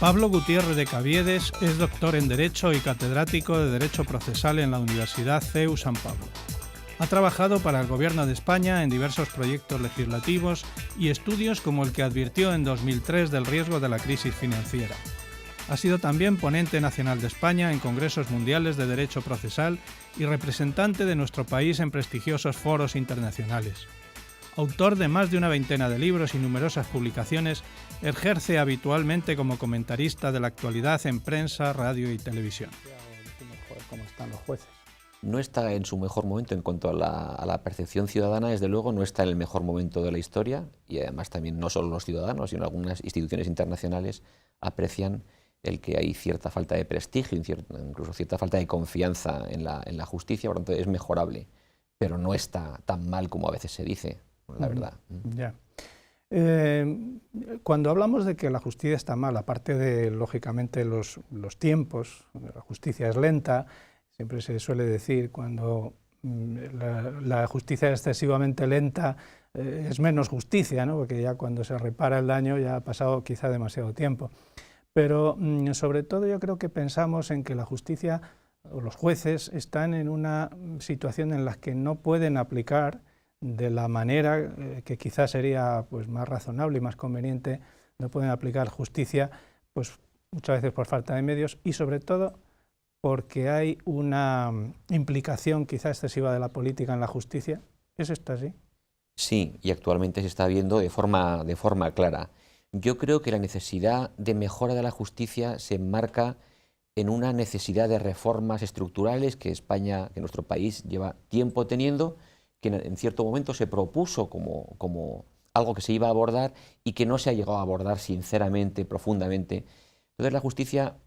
Pablo Gutiérrez de Caviedes es doctor en Derecho y catedrático de Derecho Procesal en la Universidad CEU San Pablo. Ha trabajado para el Gobierno de España en diversos proyectos legislativos y estudios como el que advirtió en 2003 del riesgo de la crisis financiera. Ha sido también ponente nacional de España en congresos mundiales de derecho procesal y representante de nuestro país en prestigiosos foros internacionales. Autor de más de una veintena de libros y numerosas publicaciones, ejerce habitualmente como comentarista de la actualidad en prensa, radio y televisión. ¿Cómo están los jueces? No está en su mejor momento en cuanto a la percepción ciudadana, desde luego no está en el mejor momento de la historia, y además también no solo los ciudadanos, sino algunas instituciones internacionales aprecian el que hay cierta falta de prestigio, incluso cierta falta de confianza en la justicia, por lo tanto es mejorable, pero no está tan mal como a veces se dice, la verdad. Ya. Cuando hablamos de que la justicia está mal, aparte de, lógicamente, los tiempos, la justicia es lenta, siempre se suele decir cuando la justicia es excesivamente lenta es menos justicia, ¿no? Porque ya cuando se repara el daño ya ha pasado quizá demasiado tiempo. Pero sobre todo yo creo que pensamos en que la justicia o los jueces están en una situación en la que no pueden aplicar de la manera que quizás sería pues, más razonable y más conveniente, no pueden aplicar justicia pues, muchas veces por falta de medios y sobre todo porque hay una implicación quizá excesiva de la política en la justicia. ¿Es esto así? Sí, y actualmente se está viendo de forma clara. Yo creo que la necesidad de mejora de la justicia se enmarca en una necesidad de reformas estructurales que España, que nuestro país lleva tiempo teniendo, que en cierto momento se propuso como algo que se iba a abordar y que no se ha llegado a abordar sinceramente, profundamente. Entonces la justicia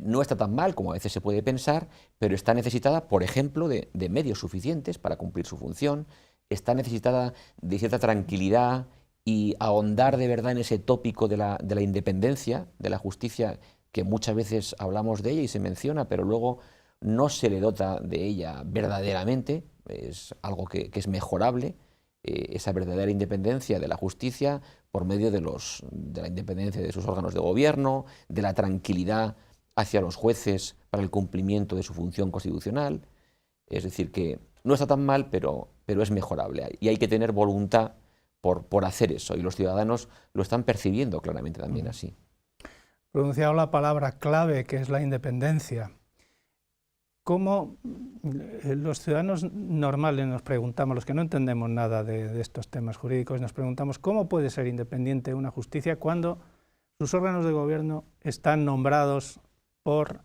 no está tan mal como a veces se puede pensar, pero está necesitada, por ejemplo, de medios suficientes para cumplir su función, está necesitada de cierta tranquilidad y ahondar de verdad en ese tópico de la independencia de la justicia, que muchas veces hablamos de ella y se menciona, pero luego no se le dota de ella verdaderamente. Es algo que es mejorable, esa verdadera independencia de la justicia por medio de la independencia de sus órganos de gobierno, de la tranquilidad hacia los jueces para el cumplimiento de su función constitucional. Es decir, que no está tan mal, pero es mejorable y hay que tener voluntad por hacer eso, y los ciudadanos lo están percibiendo claramente también así. Pronunciado la palabra clave, que es la independencia. ¿Cómo los ciudadanos normales nos preguntamos, los que no entendemos nada de estos temas jurídicos, nos preguntamos cómo puede ser independiente una justicia cuando sus órganos de gobierno están nombrados por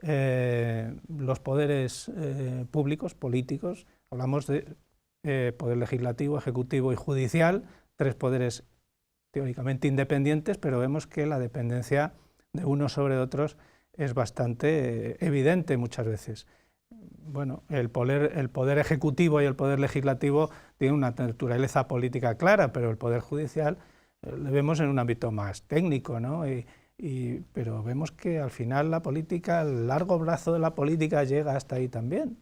los poderes públicos, políticos? Hablamos de poder legislativo, ejecutivo y judicial, tres poderes teóricamente independientes, pero vemos que la dependencia de unos sobre otros es bastante evidente muchas veces. Bueno, el poder ejecutivo y el poder legislativo tienen una naturaleza política clara, pero el poder judicial le vemos en un ámbito más técnico, ¿no? Pero vemos que al final la política, el largo brazo de la política llega hasta ahí también.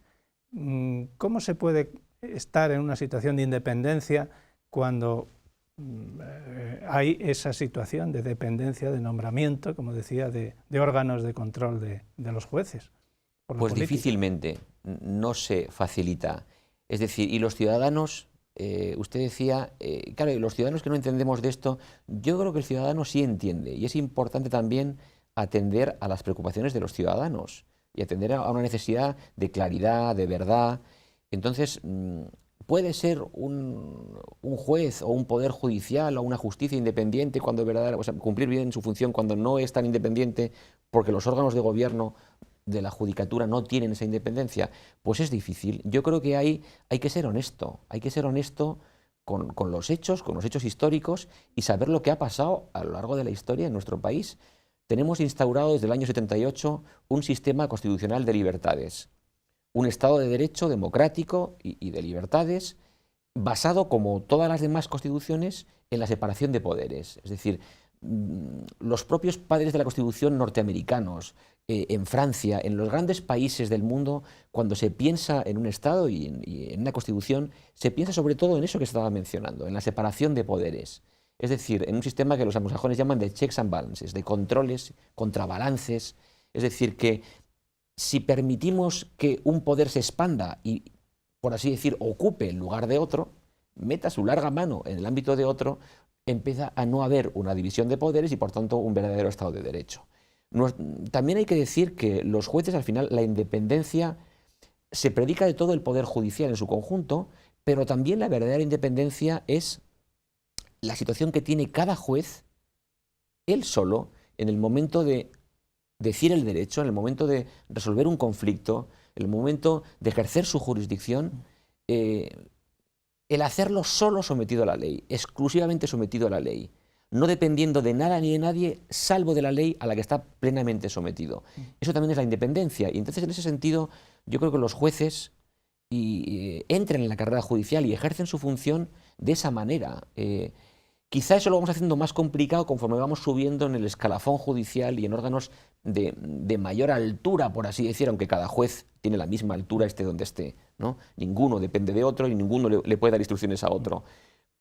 ¿Cómo se puede estar en una situación de independencia cuando hay esa situación de dependencia, de nombramiento, como decía, de órganos de control de los jueces? Pues difícilmente, no se facilita. Es decir, y los ciudadanos, usted decía, claro, los ciudadanos que no entendemos de esto, yo creo que el ciudadano sí entiende, y es importante también atender a las preocupaciones de los ciudadanos y atender a una necesidad de claridad, de verdad. Entonces, puede ser un juez o un poder judicial o una justicia independiente cuando o sea, cumplir bien su función cuando no es tan independiente porque los órganos de gobierno de la judicatura no tienen esa independencia. Pues es difícil. Yo creo que hay que ser honesto, con los hechos históricos y saber lo que ha pasado a lo largo de la historia en nuestro país. Tenemos instaurado desde el año 78 un sistema constitucional de libertades. Un Estado de Derecho democrático y de libertades basado, como todas las demás constituciones, en la separación de poderes. Es decir, los propios padres de la Constitución norteamericanos, en Francia, en los grandes países del mundo, cuando se piensa en un Estado y en una Constitución, se piensa sobre todo en eso que estaba mencionando, en la separación de poderes. Es decir, en un sistema que los anglosajones llaman de checks and balances, de controles, contrabalances. Es decir, que si permitimos que un poder se expanda y, por así decir, ocupe el lugar de otro, meta su larga mano en el ámbito de otro, empieza a no haber una división de poderes y, por tanto, un verdadero Estado de Derecho. También hay que decir que los jueces, al final, la independencia se predica de todo el poder judicial en su conjunto, pero también la verdadera independencia es la situación que tiene cada juez, él solo, en el momento de decir el derecho, en el momento de resolver un conflicto, en el momento de ejercer su jurisdicción, el hacerlo solo sometido a la ley, exclusivamente sometido a la ley, no dependiendo de nada ni de nadie, salvo de la ley a la que está plenamente sometido. Eso también es la independencia. Y entonces, en ese sentido, yo creo que los jueces entran en la carrera judicial y ejercen su función de esa manera. Quizá eso lo vamos haciendo más complicado conforme vamos subiendo en el escalafón judicial y en órganos de mayor altura, por así decir, aunque cada juez tiene la misma altura esté donde esté, ¿no? Ninguno depende de otro y ninguno le puede dar instrucciones a otro.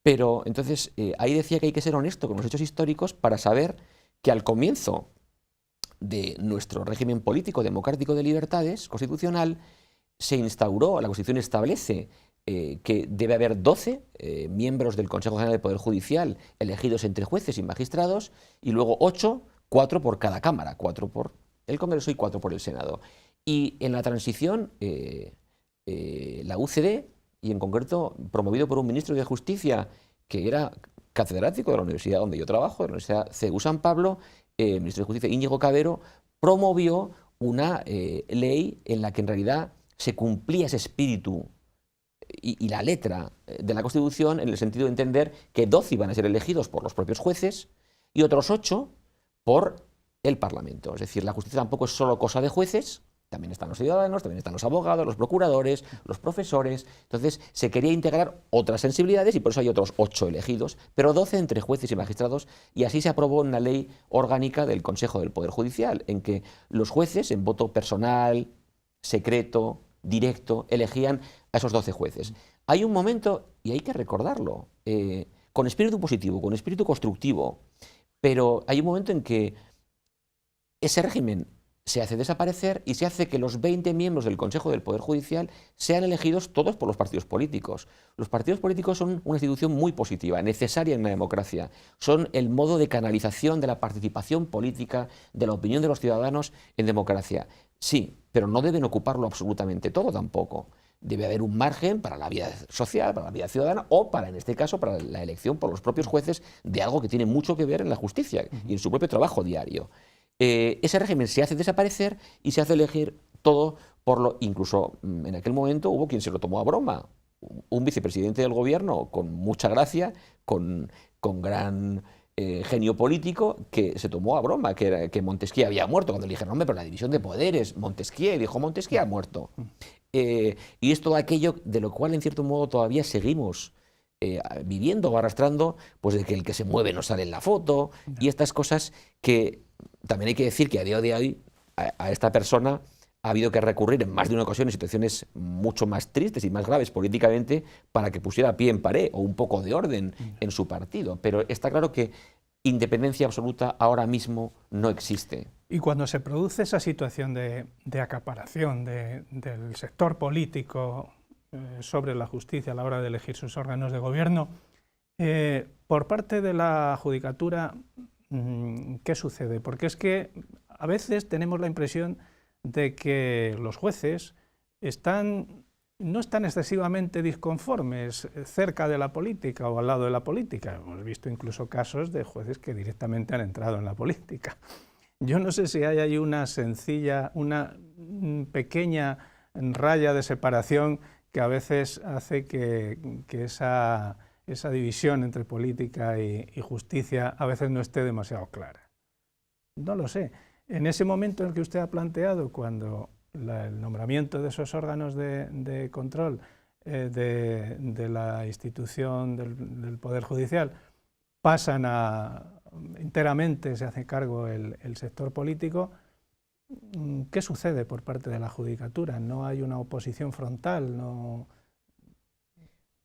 Pero entonces ahí decía que hay que ser honesto con los hechos históricos para saber que al comienzo de nuestro régimen político democrático de libertades constitucional se instauró, la Constitución establece que debe haber 12 miembros del Consejo General del Poder Judicial elegidos entre jueces y magistrados y luego 8, 4 por cada Cámara, 4 por el Congreso y 4 por el Senado. Y en la transición, la UCD, y en concreto promovido por un ministro de Justicia que era catedrático de la universidad donde yo trabajo, de la Universidad CEU San Pablo, el ministro de Justicia Íñigo Cabero, promovió una ley en la que en realidad se cumplía ese espíritu y la letra de la Constitución en el sentido de entender que 12 iban a ser elegidos por los propios jueces y otros 8 por el Parlamento. Es decir, la justicia tampoco es solo cosa de jueces, también están los ciudadanos, también están los abogados, los procuradores, los profesores. Entonces se quería integrar otras sensibilidades y por eso hay otros 8 elegidos, pero 12 entre jueces y magistrados, y así se aprobó una ley orgánica del Consejo del Poder Judicial, en que los jueces, en voto personal, secreto, directo, elegían a esos 12 jueces. Hay un momento, y hay que recordarlo, con espíritu positivo, con espíritu constructivo, pero hay un momento en que ese régimen se hace desaparecer y se hace que los 20 miembros del Consejo del Poder Judicial sean elegidos todos por los partidos políticos. Los partidos políticos son una institución muy positiva, necesaria en una democracia. Son el modo de canalización de la participación política, de la opinión de los ciudadanos en democracia. Sí, pero no deben ocuparlo absolutamente todo tampoco. Debe haber un margen para la vida social, para la vida ciudadana o para, en este caso, para la elección por los propios jueces de algo que tiene mucho que ver en la justicia y en su propio trabajo diario. Ese régimen se hace desaparecer y se hace elegir todo por lo... Incluso en aquel momento hubo quien se lo tomó a broma. Un vicepresidente del gobierno con mucha gracia, con gran genio político, que se tomó a broma que Montesquieu había muerto. Cuando le dijeron, hombre, pero la división de poderes, Montesquieu, dijo, Montesquieu ha muerto. Y es todo aquello de lo cual, en cierto modo, todavía seguimos viviendo o arrastrando, pues de que el que se mueve no sale en la foto, y estas cosas que también hay que decir que a día de hoy a esta persona ha habido que recurrir en más de una ocasión en situaciones mucho más tristes y más graves políticamente para que pusiera pie en pared o un poco de orden en su partido. Pero está claro que independencia absoluta ahora mismo no existe. Y cuando se produce esa situación de acaparación del sector político sobre la justicia a la hora de elegir sus órganos de gobierno, por parte de la judicatura, ¿qué sucede? Porque es que a veces tenemos la impresión de que los jueces no están excesivamente disconformes cerca de la política o al lado de la política. Hemos visto incluso casos de jueces que directamente han entrado en la política. Yo no sé si hay ahí una pequeña raya de separación que a veces hace que esa división entre política y justicia a veces no esté demasiado clara. No lo sé. En ese momento en el que usted ha planteado, cuando el nombramiento de esos órganos de control de la institución del Poder Judicial pasan enteramente, se hace cargo el sector político, ¿qué sucede por parte de la judicatura? ¿No hay una oposición frontal? ¿No?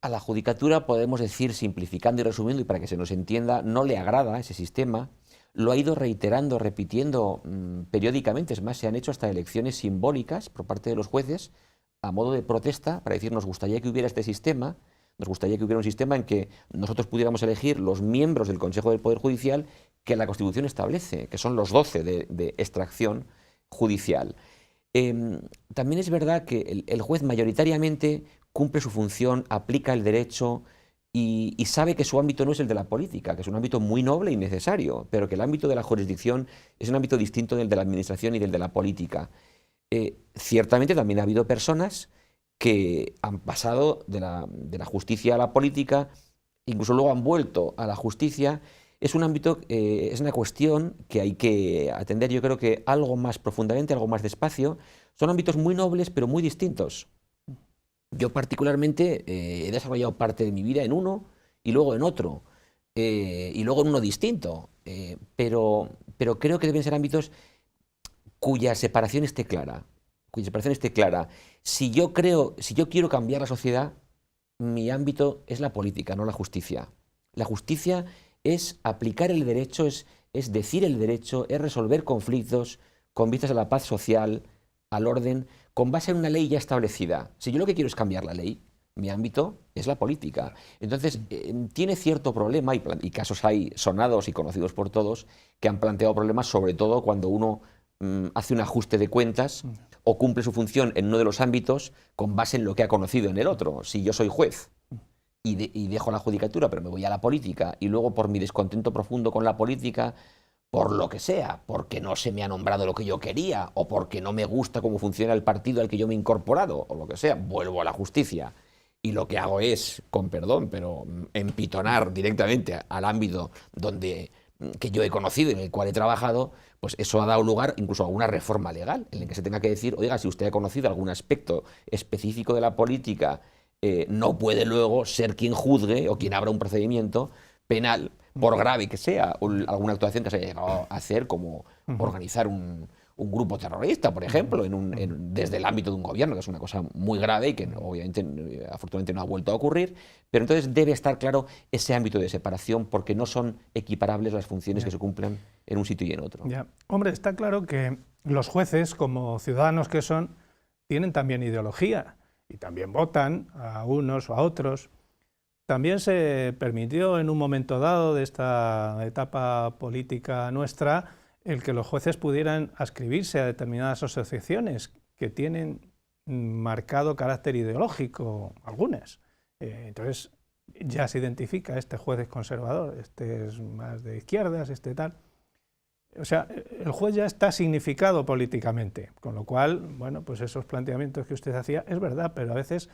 A la judicatura, podemos decir, simplificando y resumiendo, y para que se nos entienda, no le agrada ese sistema, lo ha ido reiterando, repitiendo periódicamente, es más, se han hecho hasta elecciones simbólicas por parte de los jueces a modo de protesta para decir, nos gustaría que hubiera este sistema, nos gustaría que hubiera un sistema en que nosotros pudiéramos elegir los miembros del Consejo del Poder Judicial que la Constitución establece, que son los 12 de extracción judicial. También es verdad que el juez mayoritariamente cumple su función, aplica el derecho y sabe que su ámbito no es el de la política, que es un ámbito muy noble y necesario, pero que el ámbito de la jurisdicción es un ámbito distinto del de la administración y del de la política. Ciertamente también ha habido personas que han pasado de la justicia a la política, incluso luego han vuelto a la justicia. Es un ámbito, es una cuestión que hay que atender, yo creo que algo más profundamente, algo más despacio. Son ámbitos muy nobles, pero muy distintos. Yo particularmente he desarrollado parte de mi vida en uno y luego en otro, y luego en uno distinto, pero creo que deben ser ámbitos cuya separación esté clara. Si yo quiero cambiar la sociedad, mi ámbito es la política, no la justicia. La justicia es aplicar el derecho, es decir el derecho, es resolver conflictos con vistas a la paz social, al orden, con base en una ley ya establecida. Si yo lo que quiero es cambiar la ley, mi ámbito es la política. Entonces, tiene cierto problema, y casos hay sonados y conocidos por todos, que han planteado problemas, sobre todo cuando uno hace un ajuste de cuentas o cumple su función en uno de los ámbitos con base en lo que ha conocido en el otro. Si yo soy juez y dejo la judicatura, pero me voy a la política, y luego por mi descontento profundo con la política, por lo que sea, porque no se me ha nombrado lo que yo quería, o porque no me gusta cómo funciona el partido al que yo me he incorporado, o lo que sea, vuelvo a la justicia. Y lo que hago es, con perdón, pero empitonar directamente al ámbito que yo he conocido y en el cual he trabajado, pues eso ha dado lugar incluso a una reforma legal, en la que se tenga que decir, oiga, si usted ha conocido algún aspecto específico de la política, no puede luego ser quien juzgue o quien abra un procedimiento penal, por grave que sea, alguna actuación que se haya llegado a hacer, como organizar un grupo terrorista, por ejemplo, desde el ámbito de un gobierno, que es una cosa muy grave y que obviamente, afortunadamente, no ha vuelto a ocurrir, pero entonces debe estar claro ese ámbito de separación, porque no son equiparables las funciones que se cumplen en un sitio y en otro. Ya. Hombre, está claro que los jueces, como ciudadanos que son, tienen también ideología y también votan a unos o a otros. También se permitió en un momento dado de esta etapa política nuestra el que los jueces pudieran adscribirse a determinadas asociaciones que tienen marcado carácter ideológico, algunas. Entonces ya se identifica, este juez es conservador, este es más de izquierdas, este tal. O sea, el juez ya está significado políticamente, con lo cual, bueno, pues esos planteamientos que usted hacía es verdad, pero a veces...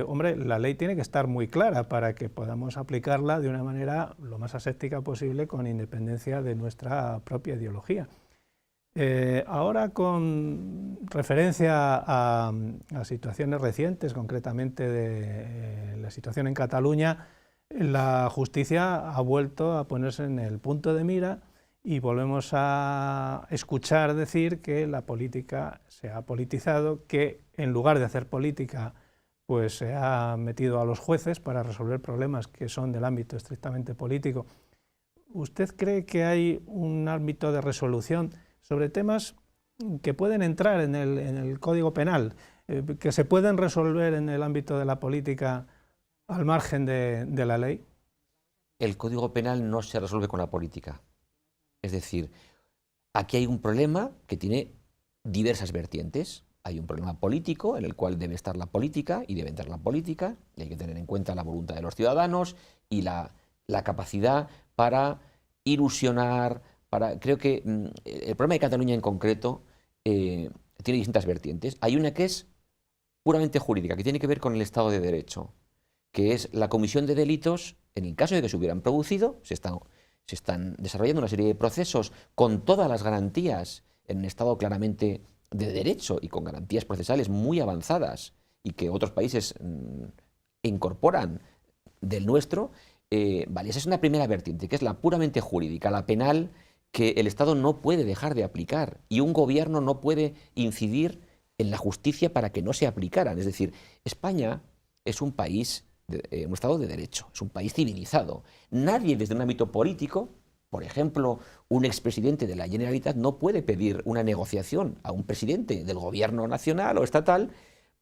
hombre, la ley tiene que estar muy clara para que podamos aplicarla de una manera lo más aséptica posible, con independencia de nuestra propia ideología. Ahora, con referencia a situaciones recientes, concretamente de la situación en Cataluña, la justicia ha vuelto a ponerse en el punto de mira y volvemos a escuchar decir que la política se ha politizado, que en lugar de hacer política pues se ha metido a los jueces para resolver problemas que son del ámbito estrictamente político. ¿Usted cree que hay un ámbito de resolución sobre temas que pueden entrar en el Código Penal, que se pueden resolver en el ámbito de la política al margen de la ley? El Código Penal no se resuelve con la política. Es decir, aquí hay un problema que tiene diversas vertientes. Hay un problema político en el cual debe estar la política y debe entrar la política, y hay que tener en cuenta la voluntad de los ciudadanos y la capacidad para ilusionar. Creo que el problema de Cataluña en concreto tiene distintas vertientes. Hay una que es puramente jurídica, que tiene que ver con el Estado de Derecho, que es la comisión de delitos. En el caso de que se hubieran producido, se están desarrollando una serie de procesos con todas las garantías en un Estado claramente de derecho y con garantías procesales muy avanzadas y que otros países incorporan del nuestro. Vale, esa es una primera vertiente, que es la puramente jurídica, la penal, que el Estado no puede dejar de aplicar y un gobierno no puede incidir en la justicia para que no se aplicaran. Es decir, España es un país un Estado de Derecho, es un país civilizado. Nadie desde un ámbito político, por ejemplo, un expresidente de la Generalitat no puede pedir una negociación a un presidente del gobierno nacional o estatal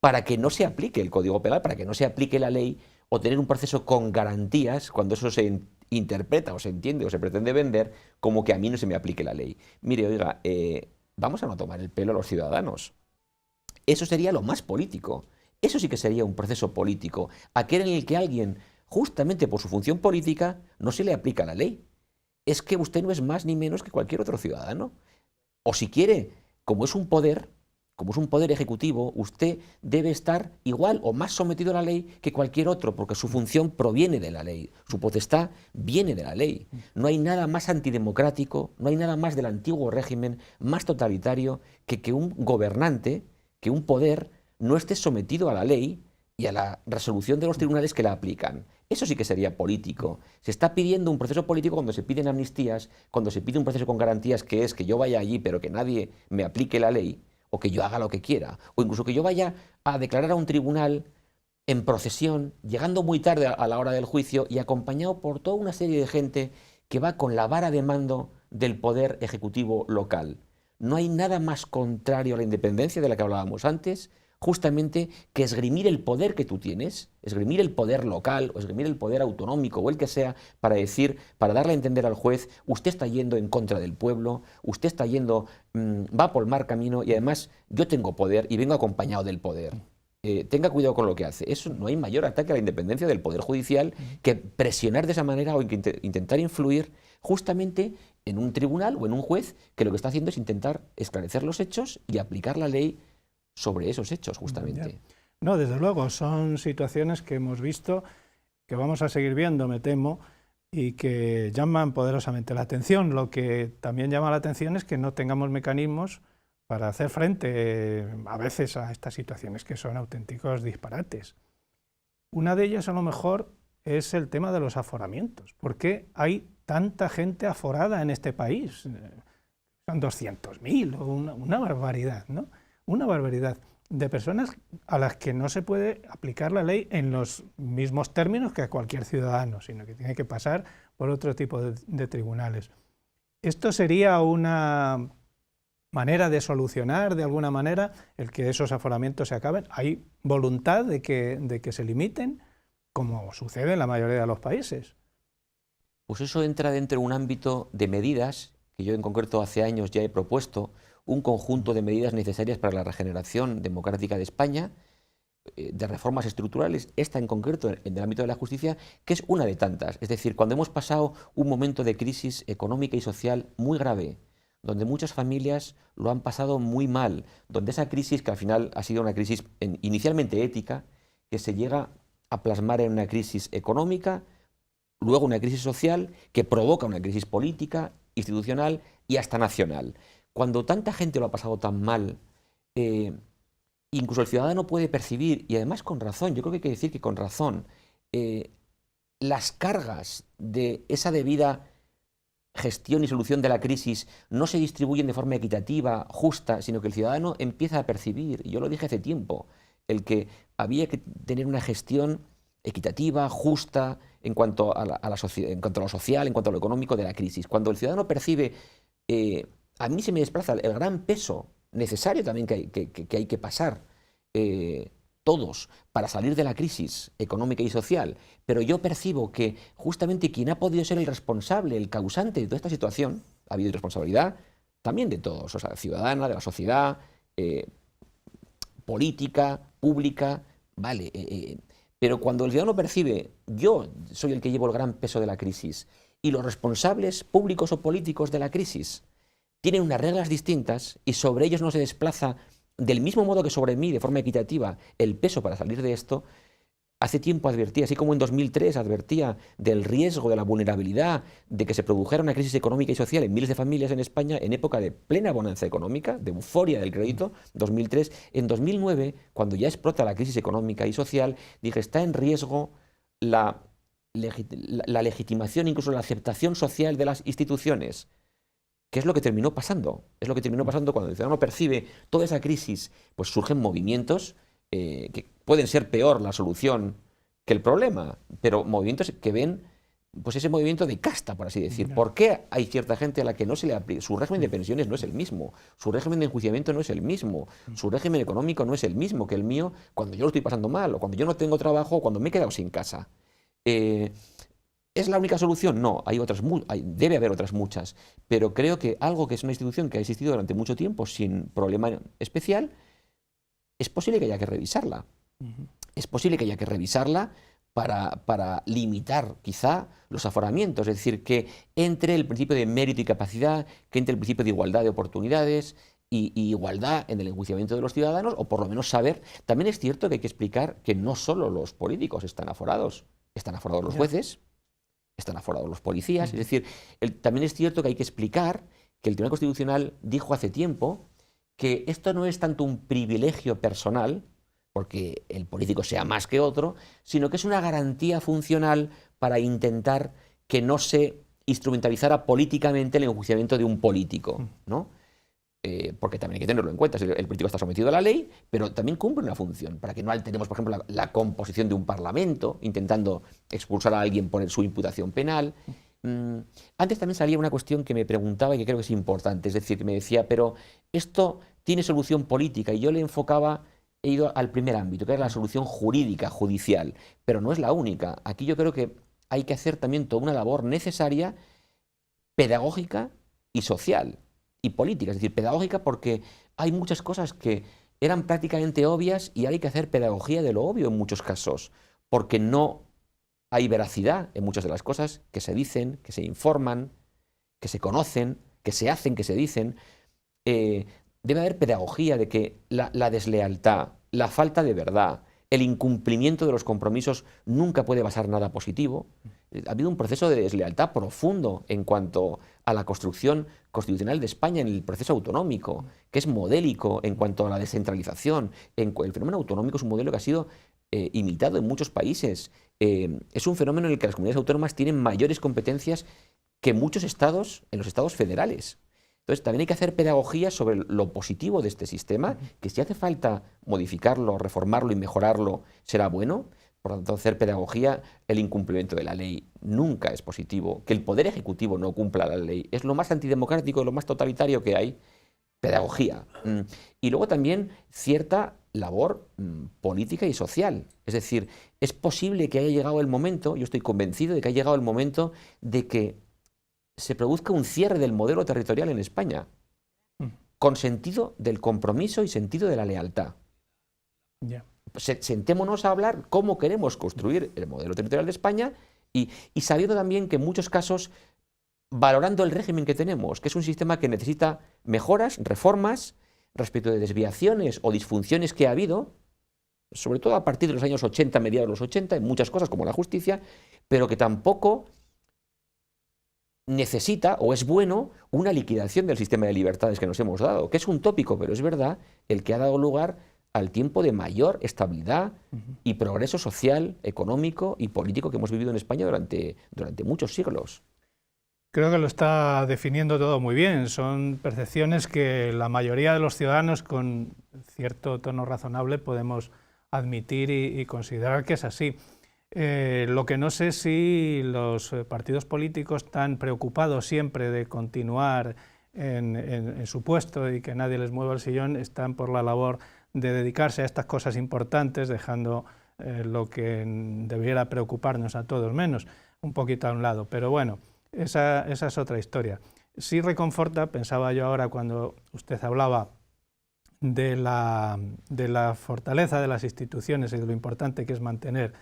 para que no se aplique el Código Penal, para que no se aplique la ley, o tener un proceso con garantías cuando eso se interpreta o se entiende o se pretende vender como que a mí no se me aplique la ley. Mire, oiga, vamos a no tomar el pelo a los ciudadanos. Eso sería lo más político. Eso sí que sería un proceso político, aquel en el que alguien, justamente por su función política, no se le aplica la ley. Es que usted no es más ni menos que cualquier otro ciudadano. O si quiere, como es un poder ejecutivo, usted debe estar igual o más sometido a la ley que cualquier otro, porque su función proviene de la ley, su potestad viene de la ley. No hay nada más antidemocrático, no hay nada más del antiguo régimen, más totalitario, que un gobernante, que un poder no esté sometido a la ley y a la resolución de los tribunales que la aplican. Eso sí que sería político. Se está pidiendo un proceso político cuando se piden amnistías, cuando se pide un proceso con garantías, que es que yo vaya allí pero que nadie me aplique la ley, o que yo haga lo que quiera, o incluso que yo vaya a declarar a un tribunal en procesión, llegando muy tarde a la hora del juicio y acompañado por toda una serie de gente que va con la vara de mando del poder ejecutivo local. No hay nada más contrario a la independencia de la que hablábamos antes, justamente que esgrimir el poder que tú tienes, esgrimir el poder local o esgrimir el poder autonómico o el que sea para decir, para darle a entender al juez, usted está yendo en contra del pueblo, usted está yendo, va por mal camino y además yo tengo poder y vengo acompañado del poder. Tenga cuidado con lo que hace. Eso no hay mayor ataque a la independencia del Poder Judicial que presionar de esa manera o intentar influir justamente en un tribunal o en un juez que lo que está haciendo es intentar esclarecer los hechos y aplicar la ley sobre esos hechos, justamente. No, desde luego, son situaciones que hemos visto, que vamos a seguir viendo, me temo, y que llaman poderosamente la atención. Lo que también llama la atención es que no tengamos mecanismos para hacer frente a veces a estas situaciones que son auténticos disparates. Una de ellas a lo mejor es el tema de los aforamientos. ¿Por qué hay tanta gente aforada en este país? Son 200.000, una barbaridad, ¿no? Una barbaridad de personas a las que no se puede aplicar la ley en los mismos términos que a cualquier ciudadano, sino que tiene que pasar por otro tipo de tribunales. ¿Esto sería una manera de solucionar de alguna manera el que esos aforamientos se acaben? ¿Hay voluntad de que se limiten, como sucede en la mayoría de los países? Pues eso entra dentro de un ámbito de medidas que yo en concreto hace años ya he propuesto, un conjunto de medidas necesarias para la regeneración democrática de España, de reformas estructurales, esta en concreto en el ámbito de la justicia, que es una de tantas. Es decir, cuando hemos pasado un momento de crisis económica y social muy grave, donde muchas familias lo han pasado muy mal, donde esa crisis, que al final ha sido una crisis inicialmente ética, que se llega a plasmar en una crisis económica, luego una crisis social, que provoca una crisis política, institucional y hasta nacional. Cuando tanta gente lo ha pasado tan mal, incluso el ciudadano puede percibir, y además con razón, yo creo que hay que decir que con razón, las cargas de esa debida gestión y solución de la crisis no se distribuyen de forma equitativa, justa, sino que el ciudadano empieza a percibir, y yo lo dije hace tiempo, el que había que tener una gestión equitativa, justa, en cuanto a la sociedad, en cuanto a lo social, en cuanto a lo económico de la crisis. Cuando el ciudadano percibe, a mí se me desplaza el gran peso necesario también que hay que pasar todos para salir de la crisis económica y social, pero yo percibo que justamente quien ha podido ser el responsable, el causante de toda esta situación, ha habido responsabilidad también de todos, o sea, ciudadana, de la sociedad, política, pública, vale, pero cuando el ciudadano percibe, yo soy el que llevo el gran peso de la crisis, y los responsables públicos o políticos de la crisis tienen unas reglas distintas y sobre ellos no se desplaza del mismo modo que sobre mí, de forma equitativa, el peso para salir de esto, hace tiempo advertía, así como en 2003 advertía del riesgo, de la vulnerabilidad, de que se produjera una crisis económica y social en miles de familias en España en época de plena bonanza económica, de euforia del crédito, 2003. En 2009, cuando ya explota la crisis económica y social, dije, está en riesgo la legitimación, incluso la aceptación social de las instituciones. ¿Qué es lo que terminó pasando? Es lo que terminó pasando cuando el ciudadano percibe toda esa crisis, pues surgen movimientos que pueden ser peor la solución que el problema, pero movimientos que ven pues ese movimiento de casta, por así decir. ¿Por qué hay cierta gente a la que no se le aplica? Su régimen de pensiones no es el mismo, su régimen de enjuiciamiento no es el mismo, su régimen económico no es el mismo que el mío cuando yo lo estoy pasando mal, o cuando yo no tengo trabajo, o cuando me he quedado sin casa. ¿Es la única solución? No, hay otras, debe haber otras muchas, pero creo que algo que es una institución que ha existido durante mucho tiempo sin problema especial, es posible que haya que revisarla. Es posible que haya que revisarla para limitar quizá los aforamientos, es decir, que entre el principio de mérito y capacidad, que entre el principio de igualdad de oportunidades y igualdad en el enjuiciamiento de los ciudadanos, o por lo menos saber. También es cierto que hay que explicar que no solo los políticos están aforados los jueces, están aforados los policías, es decir, también es cierto que hay que explicar que el Tribunal Constitucional dijo hace tiempo que esto no es tanto un privilegio personal, porque el político sea más que otro, sino que es una garantía funcional para intentar que no se instrumentalizara políticamente el enjuiciamiento de un político, ¿no? Porque también hay que tenerlo en cuenta, el político está sometido a la ley, pero también cumple una función, para que no alteremos, por ejemplo, la composición de un parlamento, intentando expulsar a alguien por su imputación penal. Antes también salía una cuestión que me preguntaba y que creo que es importante, es decir, que me decía, pero esto tiene solución política, y yo le enfocaba, he ido al primer ámbito, que es la solución jurídica, judicial, pero no es la única. Aquí yo creo que hay que hacer también toda una labor necesaria, pedagógica y social y política. Es decir, pedagógica porque hay muchas cosas que eran prácticamente obvias y hay que hacer pedagogía de lo obvio en muchos casos, porque no hay veracidad en muchas de las cosas que se dicen, que se informan, que se conocen, que se hacen, que se dicen. Debe haber pedagogía de que la deslealtad, la falta de verdad, el incumplimiento de los compromisos nunca puede basar nada positivo. Ha habido un proceso de deslealtad profundo en cuanto a la construcción constitucional de España en el proceso autonómico, que es modélico en cuanto a la descentralización. El fenómeno autonómico es un modelo que ha sido imitado en muchos países. Es un fenómeno en el que las comunidades autónomas tienen mayores competencias que muchos estados en los estados federales. Entonces, también hay que hacer pedagogía sobre lo positivo de este sistema, que si hace falta modificarlo, reformarlo y mejorarlo, será bueno. Por lo tanto, hacer pedagogía, el incumplimiento de la ley nunca es positivo. Que el Poder Ejecutivo no cumpla la ley es lo más antidemocrático, lo más totalitario que hay. Pedagogía. Y luego también cierta labor política y social. Es decir, es posible que haya llegado el momento, yo estoy convencido de que ha llegado el momento de que se produzca un cierre del modelo territorial en España, con sentido del compromiso y sentido de la lealtad. Sentémonos a hablar cómo queremos construir el modelo territorial de España y sabiendo también que en muchos casos, valorando el régimen que tenemos, que es un sistema que necesita mejoras, reformas, respecto de desviaciones o disfunciones que ha habido, sobre todo a partir de los años 80, mediados de los 80, en muchas cosas como la justicia, pero que tampoco necesita o es bueno una liquidación del sistema de libertades que nos hemos dado, que es un tópico, pero es verdad, el que ha dado lugar al tiempo de mayor estabilidad y progreso social, económico y político que hemos vivido en España durante muchos siglos. Creo que lo está definiendo todo muy bien. Son percepciones que la mayoría de los ciudadanos, con cierto tono razonable, podemos admitir y considerar que es así. Lo que no sé es si los partidos políticos están preocupados siempre de continuar en su puesto y que nadie les mueva el sillón, están por la labor de dedicarse a estas cosas importantes, dejando lo que debiera preocuparnos a todos menos, un poquito a un lado. Pero bueno, esa es otra historia. Sí reconforta, pensaba yo ahora cuando usted hablaba de la fortaleza de las instituciones y de lo importante que es mantener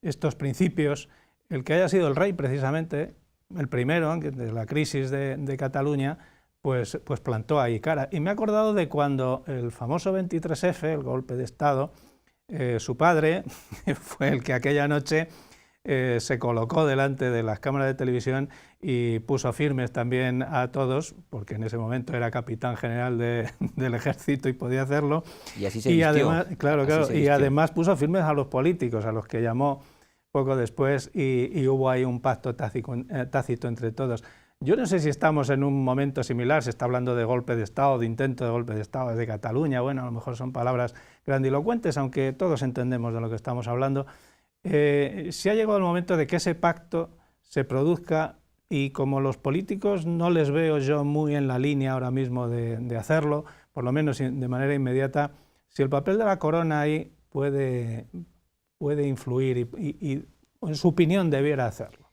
estos principios, el que haya sido el rey precisamente, el primero, de la crisis de Cataluña, pues plantó ahí cara. Y me he acordado de cuando el famoso 23F, el golpe de Estado, su padre fue el que aquella noche se colocó delante de las cámaras de televisión y puso firmes también a todos, porque en ese momento era capitán general del ejército y podía hacerlo. Y así se vistió. Además, y además puso firmes a los políticos, a los que llamó poco después, y hubo ahí un pacto tácito entre todos. Yo no sé si estamos en un momento similar, se está hablando de golpe de Estado, de intento de golpe de Estado desde Cataluña, bueno, a lo mejor son palabras grandilocuentes, aunque todos entendemos de lo que estamos hablando. si ha llegado el momento de que ese pacto se produzca, y como los políticos no les veo yo muy en la línea ahora mismo de hacerlo, por lo menos de manera inmediata, si el papel de la corona ahí puede influir y en su opinión debiera hacerlo.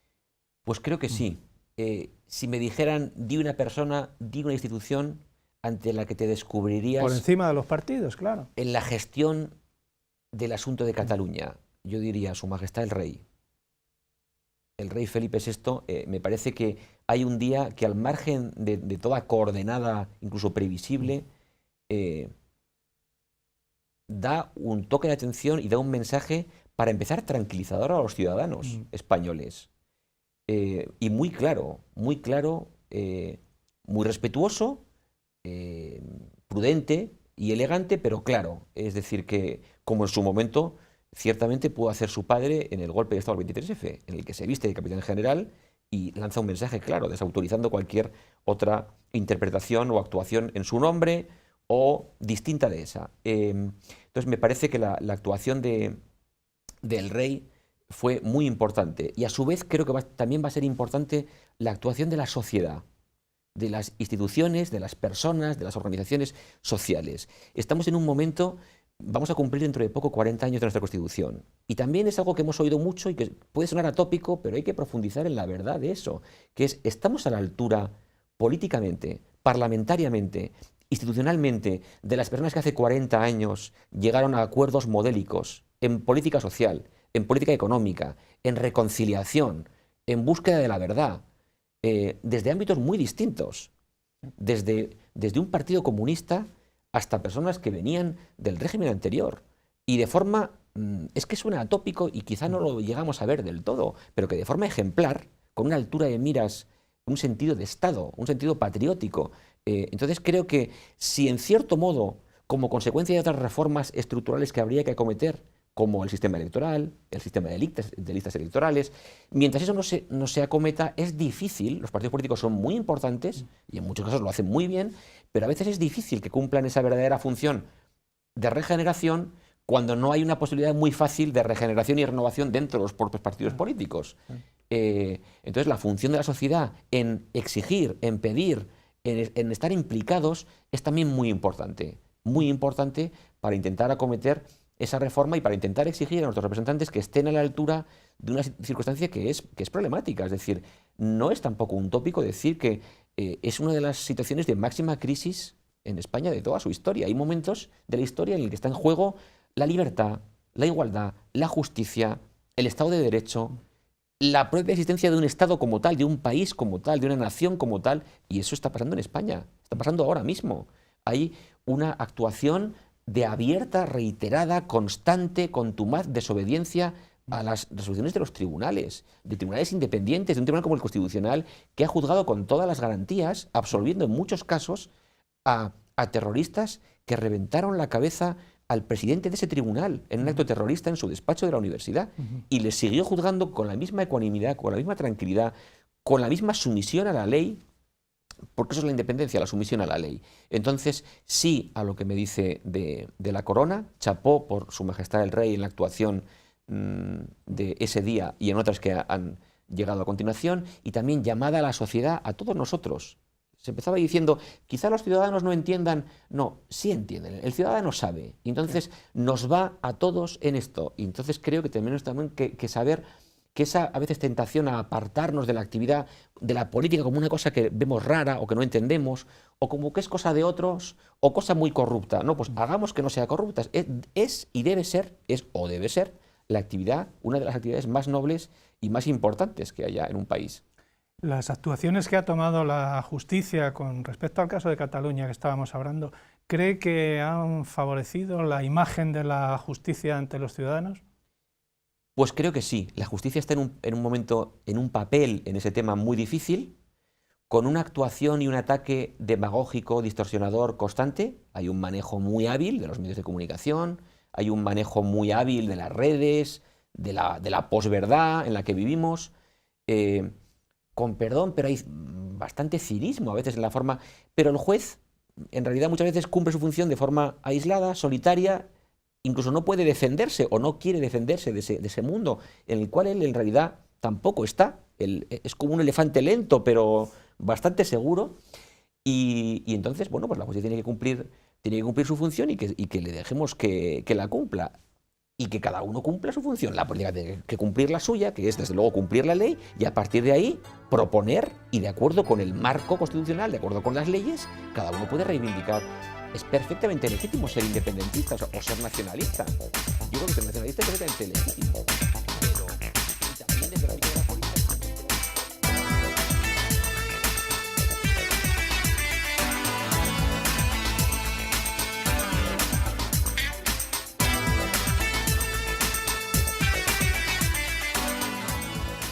Pues creo que sí. Si me dijeran, di una persona, di una institución ante la que te descubrirías... Por encima de los partidos, claro. En la gestión del asunto de Cataluña, yo diría Su Majestad el Rey. El rey Felipe VI, me parece que hay un día que al margen de toda coordenada, incluso previsible, da un toque de atención y da un mensaje para empezar tranquilizador a los ciudadanos españoles. Y muy claro, muy respetuoso, prudente y elegante, pero claro. Es decir, que como en su momento ciertamente pudo hacer su padre en el golpe de Estado del 23F, en el que se viste de capitán general y lanza un mensaje claro, desautorizando cualquier otra interpretación o actuación en su nombre o distinta de esa. Entonces me parece que la actuación del rey fue muy importante, y a su vez creo que también va a ser importante la actuación de la sociedad, de las instituciones, de las personas, de las organizaciones sociales. Estamos en un momento... Vamos a cumplir dentro de poco 40 años de nuestra Constitución. Y también es algo que hemos oído mucho y que puede sonar atópico, pero hay que profundizar en la verdad de eso, que es, ¿estamos a la altura políticamente, parlamentariamente, institucionalmente, de las personas que hace 40 años llegaron a acuerdos modélicos en política social, en política económica, en reconciliación, en búsqueda de la verdad, desde ámbitos muy distintos, desde un partido comunista hasta personas que venían del régimen anterior, y de forma, es que suena atópico y quizá no lo llegamos a ver del todo, pero que de forma ejemplar, con una altura de miras, un sentido de Estado, un sentido patriótico. Entonces creo que si en cierto modo, como consecuencia de otras reformas estructurales que habría que acometer, como el sistema electoral, el sistema de listas electorales, mientras eso no se acometa, es difícil. Los partidos políticos son muy importantes y en muchos casos lo hacen muy bien, pero a veces es difícil que cumplan esa verdadera función de regeneración cuando no hay una posibilidad muy fácil de regeneración y renovación dentro de los propios partidos políticos. Entonces la función de la sociedad en exigir, en pedir, en estar implicados es también muy importante para intentar acometer esa reforma y para intentar exigir a nuestros representantes que estén a la altura de una circunstancia que es problemática. Es decir, no es tampoco un tópico decir que es una de las situaciones de máxima crisis en España de toda su historia. Hay momentos de la historia en el que está en juego la libertad, la igualdad, la justicia, el Estado de Derecho, la propia existencia de un Estado como tal, de un país como tal, de una nación como tal, y eso está pasando en España, está pasando ahora mismo. Hay una actuación de abierta, reiterada, constante, contumaz desobediencia a las resoluciones de los tribunales, de tribunales independientes, de un tribunal como el Constitucional, que ha juzgado con todas las garantías, absolviendo en muchos casos a terroristas que reventaron la cabeza al presidente de ese tribunal en un acto terrorista en su despacho de la universidad, y les siguió juzgando con la misma ecuanimidad, con la misma tranquilidad, con la misma sumisión a la ley, porque eso es la independencia, la sumisión a la ley. Entonces, sí a lo que me dice de la corona, chapó por Su Majestad el Rey en la actuación de ese día y en otras que han llegado a continuación, y también llamada a la sociedad, a todos nosotros. Se empezaba diciendo, quizá los ciudadanos no entiendan. No, sí entienden, el ciudadano sabe, y entonces nos va a todos en esto. Y entonces creo que tenemos también que saber que esa a veces tentación a apartarnos de la actividad de la política como una cosa que vemos rara o que no entendemos, o como que es cosa de otros, o cosa muy corrupta. No, pues hagamos que no sea corrupta. Es y debe ser, debe ser la actividad, una de las actividades más nobles y más importantes que haya en un país. Las actuaciones que ha tomado la justicia con respecto al caso de Cataluña que estábamos hablando, ¿cree que han favorecido la imagen de la justicia ante los ciudadanos? Pues creo que sí. La justicia está en un momento, en un papel en ese tema muy difícil, con una actuación y un ataque demagógico, distorsionador constante. Hay un manejo muy hábil de los medios de comunicación, hay un manejo muy hábil de las redes, de la posverdad en la que vivimos, con perdón, pero hay bastante cinismo a veces en la forma. Pero el juez, en realidad, muchas veces cumple su función de forma aislada, solitaria, incluso no puede defenderse o no quiere defenderse de ese mundo en el cual él en realidad tampoco está. Es como un elefante lento, pero bastante seguro. Y entonces, bueno, pues la justicia tiene que cumplir su función y que le dejemos que la cumpla. Y que cada uno cumpla su función. La política tiene que cumplir la suya, que es desde luego cumplir la ley, y a partir de ahí proponer, y de acuerdo con el marco constitucional, de acuerdo con las leyes, cada uno puede reivindicar. Es perfectamente legítimo ser independentista o ser nacionalista. Yo creo que ser nacionalista es perfectamente legítimo.